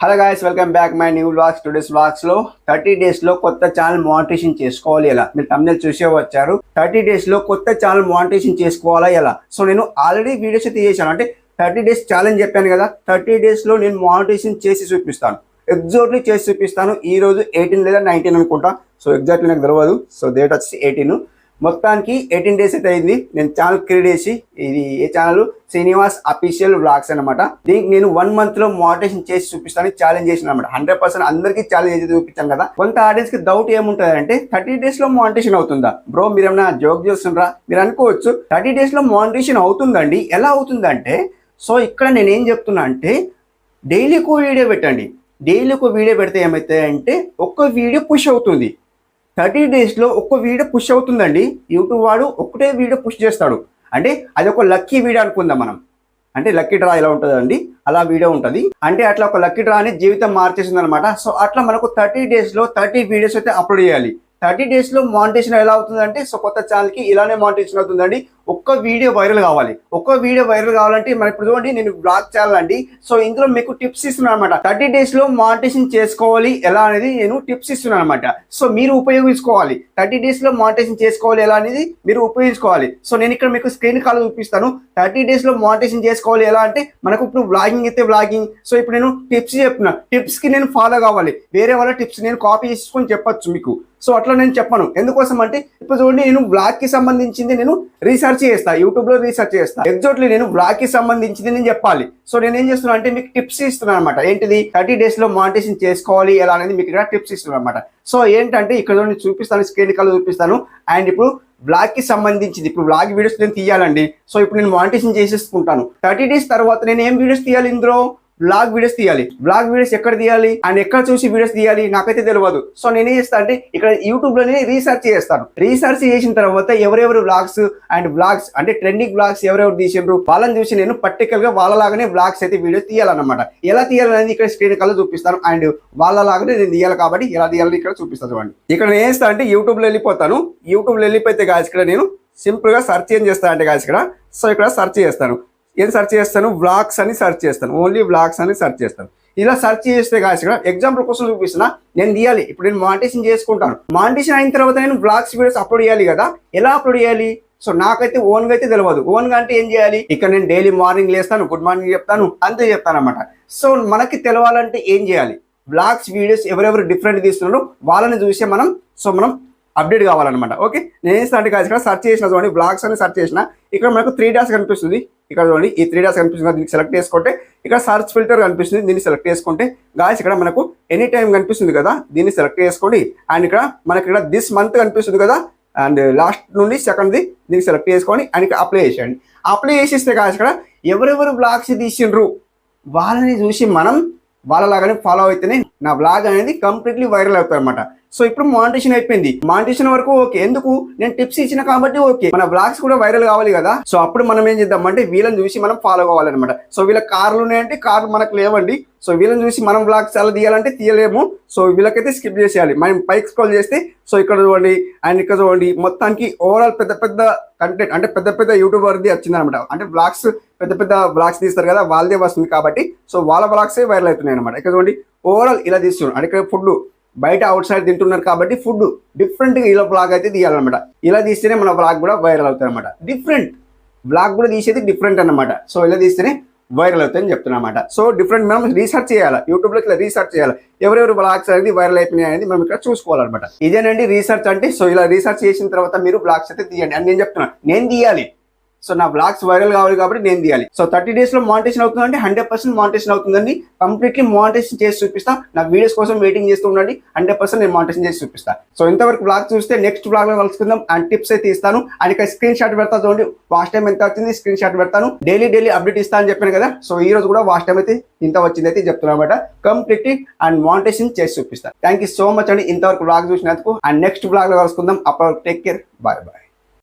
Hello guys, welcome back my new vlogs. Today's vlogs లో 30 days లో కొత్త channel monetization చేసుకోవాలి ఎలా, మీరు thumbnail చూసే వచ్చారు. 30 days లో కొత్త ఛానల్ మానిటైజేషన్ చేసుకోవాలా ఎలా. సో నేను ఆల్రెడీ వీడియోస్ అయితే చేశాను, అంటే 30 days ఛాలెంజ్ చెప్పాను కదా. 30 days లో నేను మానిటైజేషన్ చేసి చూపిస్తాను, ఎగ్జాక్ట్లీ చేసి చూపిస్తాను. ఈ రోజు 18 లేదా 19 అనుకుంటా, సో ఎగ్జాక్ట్లీ నాకు తెలియదు. సో డేట్ వచ్చి 18. మొత్తానికి 18 days అయితే అయింది నేను ఛానల్ క్రియేట్ చేసి. ఇది ఏ ఛానల్? శ్రీనివాస్ అఫీషియల్ వ్లాగ్స్ అనమాట. దీనికి నేను 1 month లో మానిటైజేషన్ చేసి చూపిస్తాను ఛాలెంజ్ చేసిన అనమాట. 100% అందరికీ ఛాలెంజ్ చేసి చూపించాను కదా. కొంత ఆడియన్స్ కి డౌట్ ఏముంటుంది అంటే 30 days లో మానిటైజేషన్ అవుతుందా బ్రో, మీరేమన్నా జోక్ చేస్తుండ్రా మీరు అనుకోవచ్చు. 30 days లో మానిటైజేషన్ అవుతుందండి. ఎలా అవుతుందంటే, సో ఇక్కడ నేను ఏం చెప్తున్నా అంటే, డైలీకి వీడియో పెట్టండి. డైలీకి వీడియో పెడితే ఏమైతే అంటే ఒక్క వీడియో పుష్ అవుతుంది. 30 days లో ఒక్క వీడియో పుష్ అవుతుందండి. యూట్యూబ్ వాడు ఒక్కటే వీడియో పుష్ చేస్తాడు. అంటే అది ఒక లక్కీ వీడియో అనుకుందాం మనం. అంటే లక్కీ డ్రా ఎలా ఉంటుందండి, అలా వీడియో ఉంటుంది. అంటే అట్లా ఒక లక్కీ డ్రా అని జీవితం మార్చేసింది అనమాట. సో అట్లా మనకు 30 days లో 30 వీడియోస్ అయితే అప్లోడ్ చేయాలి. 30 days లో మానిటైజేషన్ ఎలా అవుతుందంటే, సో కొత్త ఛానల్కి ఇలానే మానిటైజేషన్ అవుతుందండి. ఒక్క వీడియో వైరల్ కావాలి. ఒక్క వీడియో వైరల్ కావాలంటే మన ఇప్పుడు చూడండి, నేను బ్లాగ్ ఛానల్ అండి. సో ఇందులో మీకు టిప్స్ ఇస్తున్నాను అనమాట. 30 days లో మానిటైజేషన్ చేసుకోవాలి ఎలా అనేది నేను టిప్స్ ఇస్తున్నాను అనమాట. సో మీరు ఉపయోగించుకోవాలి. 30 days లో మానిటైజేషన్ చేసుకోవాలి ఎలా అనేది మీరు ఉపయోగించుకోవాలి. సో నేను ఇక్కడ మీకు స్క్రీన్ కాల్ చూపిస్తాను. 30 days లో మానిటైజేషన్ చేసుకోవాలి ఎలా అంటే, మనకు ఇప్పుడు వ్లాగింగ్ అయితే వ్లాగింగ్. సో ఇప్పుడు నేను టిప్స్ చెప్తున్నా, టిప్స్ కి నేను ఫాలో కావాలి. వేరే వాళ్ళ టిప్స్ నేను కాపీ చేసుకొని చెప్పొచ్చు మీకు. సో అట్లా నేను చెప్పను. ఎందుకోసం అంటే, ఇప్పుడు చూడండి, నేను బ్లాగ్ కి సంబంధించింది నేను రీసెర్చ్ చేస్తా, యూట్యూబ్ లో రీసెర్చ్ చేస్తా. ఎగ్జాక్ట్లీ నేను బ్లాగ్ కి సంబంధించింది నేను చెప్పాలి. సో నేను ఏం చేస్తున్నా అంటే, మీకు టిప్స్ ఇస్తున్నాను అనమాట. ఏంటిది? 30 days లో మానిటైజేషన్ చేసుకోవాలి ఎలా అనేది మీకు ఇక్కడ టిప్స్ ఇస్తున్నాను అనమాట. సో ఏంటంటే, ఇక్కడ నేను చూపిస్తాను, స్క్రీన్ కాల్ చూపిస్తాను. అండ్ ఇప్పుడు బ్లాగ్ కి సంబంధించింది, ఇప్పుడు బ్లాగ్ వీడియోస్ నేను తీయాలండి. సో ఇప్పుడు నేను మానిటైజేషన్ చేసేసుకుంటాను. 30 days తర్వాత నేను ఏం వీడియోస్ తీయాలి? ఇందులో బ్లాగ్ వీడియోస్ తీయాలి. బ్లాగ్ వీడియోస్ ఎక్కడ తీయాలి అండ్ ఎక్కడ చూసి వీడియోస్ తీయాలి నాకైతే తెలియదు. సో నేనేం చేస్తా అంటే, ఇక్కడ యూట్యూబ్ లోనే రీసెర్చ్ చేస్తాను. రీసెర్చ్ చేసిన తర్వాత ఎవరెవరు బ్లాగ్స్ అండ్ బ్లాగ్స్ అంటే ట్రెండింగ్ బ్లాగ్స్ ఎవరెవరు తీసిండ్రు వాళ్ళని చూసి నేను పర్టికులర్ గా వాళ్ళలాగానే బ్లాగ్స్ అయితే వీడియోస్ తీయాలన్నమాట. ఎలా తీయాలనేది ఇక్కడ స్క్రీన్ కాల్ చూపిస్తాను. అండ్ వాళ్ళలాగానే నేను తీయాలి కాబట్టి ఎలా తీయాలని ఇక్కడ చూపిస్తాను చూడండి. ఇక్కడ నేను ఏం చేస్తా అంటే, యూట్యూబ్ లో వెళ్ళిపోతాను. యూట్యూబ్ లో వెళ్ళిపోతే గాయస్ ఇక్కడ నేను సింపుల్ గా సెర్చ్ ఏం చేస్తాను అంటే గాయస్ ఇక్కడ, సో ఇక్కడ సెర్చ్ చేస్తాను. ఏం సెర్చ్ చేస్తాను? వ్లాగ్స్ అని సెర్చ్ చేస్తాను. ఓన్లీ వ్లాగ్స్ అని సెర్చ్ చేస్తాను. ఇలా సెర్చ్ చేస్తే కాదు, ఇక్కడ ఎగ్జాంపుల్ కోసం చూపిస్తున్నా. నేను తీయాలి, ఇప్పుడు నేను మానిటైజేషన్ చేసుకుంటాను. మానిటైజేషన్ అయిన తర్వాత నేను వ్లాగ్స్ వీడియోస్ అప్లోడ్ చేయాలి కదా. ఎలా అప్లోడ్ చేయాలి? సో నాకైతే ఓన్ గా అయితే తెలియదు. ఓన్ గా అంటే ఏం చేయాలి? ఇక్కడ నేను డైలీ మార్నింగ్ లేస్తాను, గుడ్ మార్నింగ్ చెప్తాను, అంతే చెప్తాను అనమాట. సో మనకి తెలవాలంటే ఏం చేయాలి? వ్లాగ్స్ వీడియోస్ ఎవరెవరు డిఫరెంట్ తీస్తున్నారో వాళ్ళని చూసి మనం అప్డేట్ కావాలన్నమాట. ఓకే, నేను ఏం అంటే ఇక్కడ సెర్చ్ చేసిన చూడండి, బ్లాగ్స్ అని సెర్చ్ చేసిన. ఇక్కడ మనకు 3 dots కనిపిస్తుంది. ఇక్కడ చూడండి, ఈ 3 dots కనిపిస్తుంది. దీన్ని సెలెక్ట్ చేసుకుంటే ఇక్కడ సర్చ్ ఫిల్టర్ కనిపిస్తుంది. దీన్ని సెలెక్ట్ చేసుకుంటే గాయస్ ఇక్కడ మనకు ఎనీ టైం కనిపిస్తుంది కదా, దీన్ని సెలెక్ట్ చేసుకోండి. అండ్ ఇక్కడ మనకి ఇక్కడ దిస్ మంత్ కనిపిస్తుంది కదా, అండ్ లాస్ట్ నుండి సెకండ్ది దీన్ని సెలెక్ట్ చేసుకొని అండ్ ఇక్కడ అప్లై చేసేయండి. అప్లై చేసేస్తే గాయస్ ఇక్కడ ఎవరెవరు బ్లాగ్స్ తీసిండ్రు వాళ్ళని చూసి మనం వాళ్ళలాగానే ఫాలో అయితేనే నా బ్లాగ్ అనేది కంప్లీట్లీ వైరల్ అవుతుంది అనమాట. సో ఇప్పుడు మానిటైజేషన్ అయిపోయింది. మానిటైజేషన్ వరకు ఓకే. ఎందుకు? నేను టిప్స్ ఇచ్చిన కాబట్టి ఓకే. మన బ్లాగ్స్ కూడా వైరల్ కావాలి కదా. సో అప్పుడు మనం ఏం చేద్దాం అంటే, వీళ్ళని చూసి మనం ఫాలో కావాలన్నమాట. సో వీళ్ళ కార్లు ఉన్నాయంటే కార్లు మనకు లేవండి. సో వీళ్ళని చూసి మనం బ్లాగ్స్ చాలా తీయాలంటే తీయలేము. సో వీళ్ళకైతే స్కిప్ చేసేయాలి. మనం పైకి స్క్రోల్ చేస్తే సో ఇక్కడ చూడండి అండ్ ఇక్కడ చూడండి, మొత్తానికి ఓవరాల్ పెద్ద పెద్ద కంటెంట్ అంటే పెద్ద పెద్ద యూట్యూబర్ది వచ్చింది అనమాట. అంటే బ్లాగ్స్ పెద్ద పెద్ద బ్లాగ్స్ తీస్తారు కదా, వాళ్ళదే వస్తుంది కాబట్టి సో వాళ్ళ బ్లాగ్సే వైరల్ అవుతున్నాయి అనమాట. ఇక్కడ చూడండి ఓవరాల్ ఇలా తీస్తున్నారు. అంటే ఇక్కడ ఫుడ్ బయట అవుట్ సైడ్ తింటున్నారు కాబట్టి ఫుడ్ డిఫరెంట్గా ఇలా బ్లాగ్ అయితే తీయాలన్నమాట. ఇలా తీస్తేనే మన బ్లాగ్ కూడా వైరల్ అవుతుంది అనమాట. డిఫరెంట్ బ్లాగ్ కూడా తీసేది డిఫరెంట్ అనమాట. సో ఇలా తీస్తేనే వైరల్ అవుతాయని చెప్తున్నా అనమాట. సో డిఫరెంట్ మనం రీసెర్చ్ చేయాలి, యూట్యూబ్లో ఇట్లా రీసెర్చ్ చేయాలి. ఎవరెవరు బ్లాగ్స్ అనేది వైరల్ అయిపోయినాయి అనేది మనం ఇక్కడ చూసుకోవాలన్నమాట. ఇదేనండి రీసెర్చ్ అంటే. సో ఇలా రీసెర్చ్ చేసిన తర్వాత మీరు బ్లాగ్స్ అయితే తీయండి అని నేను చెప్తున్నా. నేను తీయాలి, సో నా బ్లాగ్స్ వైరల్ కావాలి కాబట్టి నేను తీయాలి. సో 30 days లో మానిటైజేషన్ అవుతుందంటే 100% మానిటైజేషన్ అవుతుందండి. కంప్లీట్లీ మానిటైజేషన్ చేసి చూపిస్తా. నా వీడియోస్ కోసం వెయిటింగ్ చేస్తూ ఉండండి. 100% నేను మానిటైజేషన్ చేసి చూపిస్తా. సో ఇంతవరకు బ్లాగ్ చూస్తే నెక్స్ట్ బ్లాగ్ లో కలుసుకుందాం. అండ్ టిప్స్ అయితే ఇస్తాను. అండ్ ఇక్కడ స్క్రీన్ షాట్ పెడతా చూడండి, వాచ్ టైం ఎంత వచ్చింది స్క్రీన్ షాట్ పెడతాను. డైలీ అప్డేట్ ఇస్తా అని చెప్పాను కదా. సో ఈ రోజు కూడా వాచ్ టైం అయితే ఇంత వచ్చింది అయితే చెప్తున్నా అనమాట. కంప్లీట్లీ అండ్ మానిటైజేషన్ చేసి చూపిస్తా. థ్యాంక్ యూ సో మచ్ అండి ఇంతవరకు బ్లాగ్ చూసినందుకు. అండ్ నెక్స్ట్ బ్లాగ్ లో కలుసుకుందాం. అప్పుడు టేక్ కేర్, బాయ్ బాయ్.